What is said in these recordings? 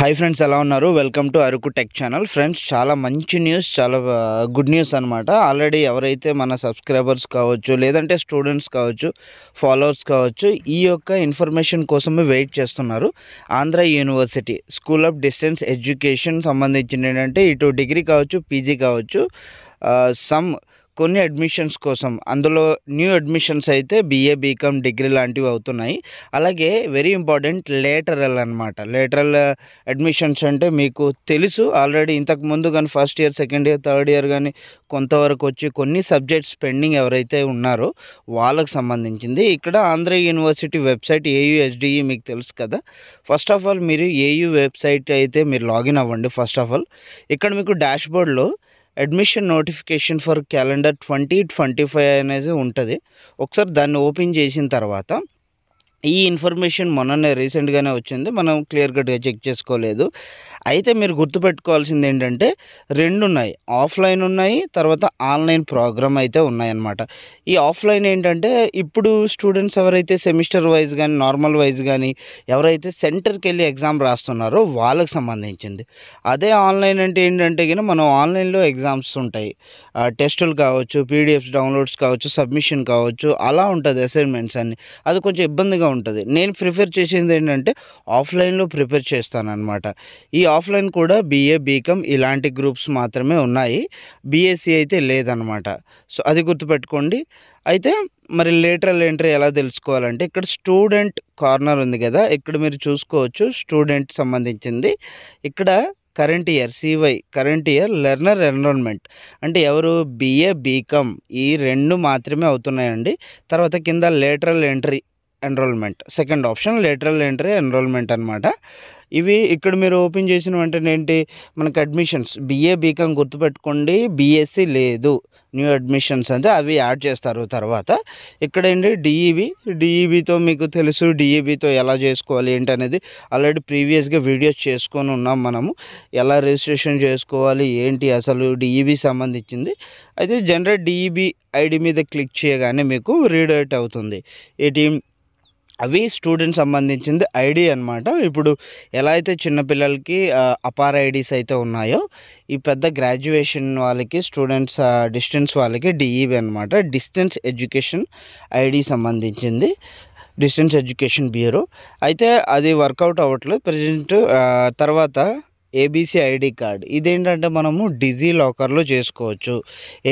Hi friends, ఎలా ఉన్నారు? Welcome to Araku tech channel. Friends, చాలా మంచి న్యూస్, చాలా గుడ్ న్యూస్ అనమాట. ఆల్రెడీ ఎవరైతే మన సబ్స్క్రైబర్స్ కావచ్చు, లేదంటే స్టూడెంట్స్ కావచ్చు, ఫాలోవర్స్ కావచ్చు, ఈ యొక్క ఇన్ఫర్మేషన్ కోసమే వెయిట్ చేస్తున్నారు. Andhra university school of distance education సంబంధించిన ఏంటంటే ఇటు డిగ్రీ కావచ్చు, పీజీ కావచ్చు, కొన్ని అడ్మిషన్స్ కోసం, అందులో న్యూ అడ్మిషన్స్ అయితే బీఏ, బీకామ్, డిగ్రీ లాంటివి అవుతున్నాయి. అలాగే వెరీ ఇంపార్టెంట్ లేటరల్ అనమాట. లేటరల్ అడ్మిషన్స్ అంటే మీకు తెలుసు ఆల్రెడీ, ఇంతకు ముందు కానీ first year, second year, third year కానీ కొంతవరకు వచ్చి కొన్ని సబ్జెక్ట్స్ పెండింగ్ ఎవరైతే ఉన్నారో వాళ్ళకు సంబంధించింది. ఇక్కడ ఆంధ్ర యూనివర్సిటీ వెబ్సైట్ AUSDE మీకు తెలుసు కదా. ఫస్ట్ ఆఫ్ ఆల్ మీరు AU వెబ్సైట్ అయితే మీరు లాగిన్ అవ్వండి. ఫస్ట్ ఆఫ్ ఆల్ ఇక్కడ మీకు డాష్బోర్డ్లో అడ్మిషన్ నోటిఫికేషన్ ఫర్ క్యాలెండర్ 2025 అనేది ఉంటుంది. ఒకసారి దాన్ని ఓపెన్ చేసిన తర్వాత ఈ ఇన్ఫర్మేషన్ మొన్ననే రీసెంట్గానే వచ్చింది, మనం క్లియర్ కట్గా చెక్ చేసుకోలేదు. అయితే మీరు గుర్తుపెట్టుకోవాల్సింది ఏంటంటే రెండు ఉన్నాయి, ఆఫ్లైన్ ఉన్నాయి, తర్వాత ఆన్లైన్ ప్రోగ్రామ్ అయితే ఉన్నాయన్నమాట. ఈ ఆఫ్లైన్ ఏంటంటే ఇప్పుడు స్టూడెంట్స్ ఎవరైతే సెమిస్టర్ వైజ్ కానీ నార్మల్ వైజ్ కానీ ఎవరైతే సెంటర్కి వెళ్ళి ఎగ్జామ్ రాస్తున్నారో వాళ్ళకి సంబంధించింది. అదే ఆన్లైన్ అంటే ఏంటంటే కానీ మనం ఆన్లైన్లో ఎగ్జామ్స్ ఉంటాయి, టెస్టులు కావచ్చు, PDFs డౌన్లోడ్స్ కావచ్చు, సబ్మిషన్ కావచ్చు, అలా ఉంటుంది అసైన్మెంట్స్ అన్ని. అది కొంచెం ఇబ్బందిగా ఉంటుంది. నేను ప్రిఫర్ చేసేది ఏంటంటే ఆఫ్లైన్లో ప్రిపేర్ చేస్తానన్నమాట. ఈ ఆఫ్లైన్ కూడా BA, బీకామ్ ఇలాంటి గ్రూప్స్ మాత్రమే ఉన్నాయి, BSc అయితే లేదనమాట. సో అది గుర్తుపెట్టుకోండి. అయితే మరి లేటరల్ ఎంట్రీ ఎలా తెలుసుకోవాలంటే ఇక్కడ స్టూడెంట్ కార్నర్ ఉంది కదా, ఇక్కడ మీరు చూసుకోవచ్చు స్టూడెంట్ సంబంధించింది. ఇక్కడ current year CY, current year learner enrolment అంటే ఎవరు BA, బీకామ్ ఈ రెండు మాత్రమే అవుతున్నాయండి. తర్వాత కింద lateral entry enrolment, second option lateral entry enrolment అనమాట. ఇవి ఇక్కడ మీరు ఓపెన్ చేసిన వెంటనే ఏంటి మనకి అడ్మిషన్స్ BA, బీకామ్ గుర్తుపెట్టుకోండి, BSc లేదు, న్యూ అడ్మిషన్స్ అంటే అవి యాడ్ చేస్తారు. తర్వాత ఇక్కడ ఏంటి DEBతో మీకు తెలుసు, DEBతో ఎలా చేసుకోవాలి ఏంటి అనేది ఆల్రెడీ ప్రీవియస్గా వీడియోస్ చేసుకొని ఉన్నాం మనము, ఎలా రిజిస్ట్రేషన్ చేసుకోవాలి ఏంటి అసలు DEB సంబంధించింది. అయితే జనరల్ DEB ID మీద క్లిక్ చేయగానే మీకు రీడైరెక్ట్ అవుతుంది. ఏంటి అవి స్టూడెంట్ సంబంధించింది ఐడి అనమాట. ఇప్పుడు ఎలా అయితే చిన్నపిల్లలకి అపార్ ఐడీస్ అయితే ఉన్నాయో, ఈ పెద్ద గ్రాడ్యుయేషన్ వాళ్ళకి స్టూడెంట్స్ డిస్టెన్స్ వాళ్ళకి DEB అనమాట, డిస్టెన్స్ ఎడ్యుకేషన్ ID సంబంధించింది, డిస్టెన్స్ ఎడ్యుకేషన్ బ్యూరో. అయితే అది వర్కౌట్ అవ్వట్లేదు ప్రజెంట్. తర్వాత ABC ID కార్డ్, ఇదేంటంటే మనము డిజిలాకర్లో చేసుకోవచ్చు.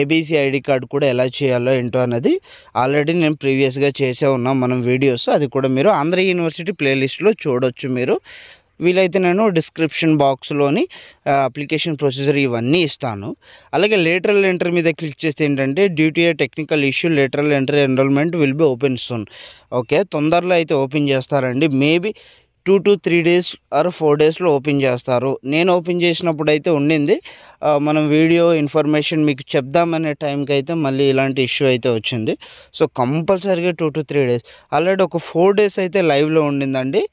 ABC ID కార్డ్ కూడా ఎలా చేయాలో ఏంటో అనేది ఆల్రెడీ నేను ప్రీవియస్గా చేసే ఉన్నాం మనం వీడియోస్, అది కూడా మీరు ఆంధ్ర యూనివర్సిటీ ప్లేలిస్ట్లో చూడొచ్చు. మీరు వీలైతే నేను డిస్క్రిప్షన్ బాక్స్లోని అప్లికేషన్ ప్రొసీజర్ ఇవన్నీ ఇస్తాను. అలాగే లేటరల్ ఎంట్రీ మీద క్లిక్ చేస్తే ఏంటంటే due to a technical issue lateral entry enrolment will be open soon. Okay, తొందరలో అయితే ఓపెన్ చేస్తారండి. మేబీ 2 to 3 days ఆర్ 4 daysలో ఓపెన్ చేస్తారు. నేను ఓపెన్ చేసినప్పుడు అయితే ఉండింది, మనం వీడియో ఇన్ఫర్మేషన్ మీకు చెప్దామనే టైంకి అయితే మళ్ళీ ఇలాంటి ఇష్యూ అయితే వచ్చింది. సో కంపల్సరీగా 2 to 3 days, ఆల్రెడీ ఒక 4 days అయితే లైవ్లో ఉండిందండి.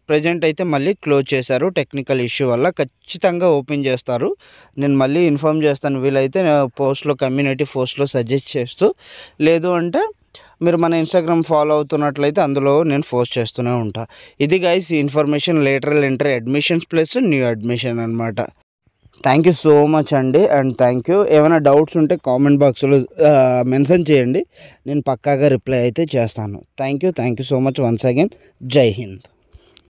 ప్రజెంట్ అయితే మళ్ళీ క్లోజ్ చేశారు టెక్నికల్ ఇష్యూ వల్ల. ఖచ్చితంగా ఓపెన్ చేస్తారు, నేను మళ్ళీ ఇన్ఫామ్ చేస్తాను. వీలైతే పోస్ట్లో, కమ్యూనిటీ పోస్ట్లో సజెస్ట్ చేస్తూ, లేదు అంటే మీరు మన ఇన్స్టాగ్రామ్ ఫాలో అవుతున్నట్లయితే అందులో నేను పోస్ట్ చేస్తూనే ఉంటా. ఇది guys information lateral entry admissions plus new admission అనమాట. థ్యాంక్ యూ సో మచ్ అండి, అండ్ థ్యాంక్ యూ. ఏమైనా డౌట్స్ ఉంటే కామెంట్ బాక్స్లో మెన్షన్ చేయండి, నేను పక్కాగా రిప్లై అయితే చేస్తాను. Thank you so much once again. జై హింద్.